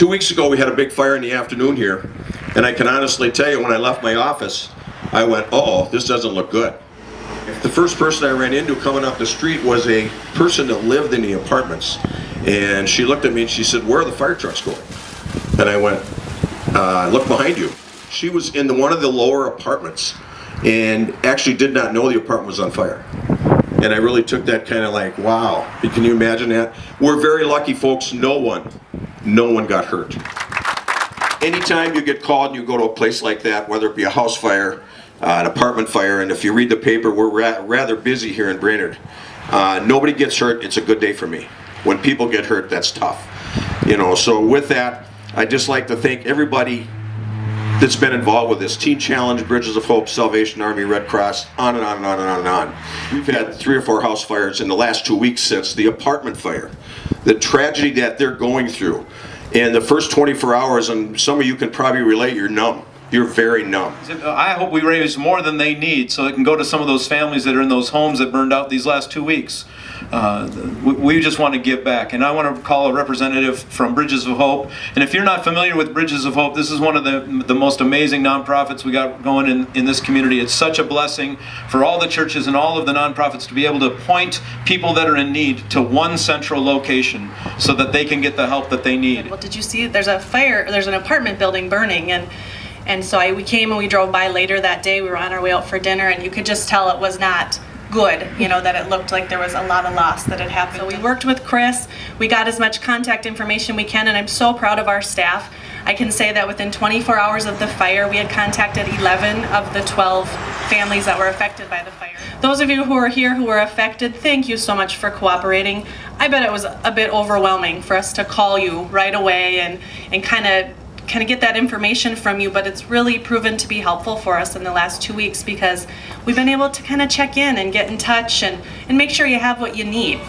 2 weeks ago we had a big fire in the afternoon here, and I can honestly tell you when I left my office, I went, uh-oh, this doesn't look good. The first person I ran into coming up the street was a person that lived in the apartments, and she looked at me and she said, where are the fire trucks going? And I went, look behind you. She was in one of the lower apartments and actually did not know the apartment was on fire. And I really took that kind of like, wow, can you imagine that? We're very lucky, folks. No one got hurt. Anytime you get called and you go to a place like that, whether it be a house fire, an apartment fire, and if you read the paper, we're rather busy here in Brainerd. Nobody gets hurt, it's a good day for me. When people get hurt, that's tough. You know, so with that, I'd just like to thank everybody that's been involved with this. Teen Challenge, Bridges of Hope, Salvation Army, Red Cross, on and on and on and on and on. We've had 3 or 4 house fires in the last 2 weeks since the apartment fire. The tragedy that they're going through. And the first 24 hours, and some of you can probably relate, you're numb. You're very numb. I hope we raise more than they need so it can go to some of those families that are in those homes that burned out these last 2 weeks. We just want to give back, and I want to call a representative from Bridges of Hope. And if you're not familiar with Bridges of Hope, this is one of the most amazing nonprofits we got going in this community. It's such a blessing for all the churches and all of the nonprofits to be able to point people that are in need to one central location so that they can get the help that they need. Well, did you see there's a fire, there's an apartment building burning, and so we came and we drove by later that day. We were on our way out for dinner, and you could just tell it was not good, you know, that it looked like there was a lot of loss that had happened. So we worked with Chris, we got as much contact information we can, and I'm so proud of our staff. I can say that within 24 hours of the fire, we had contacted 11 of the 12 families that were affected by the fire. Those of you who are here who were affected, thank you so much for cooperating. I bet it was a bit overwhelming for us to call you right away and kind of get that information from you, but it's really proven to be helpful for us in the last 2 weeks because we've been able to kind of check in and get in touch and make sure you have what you need.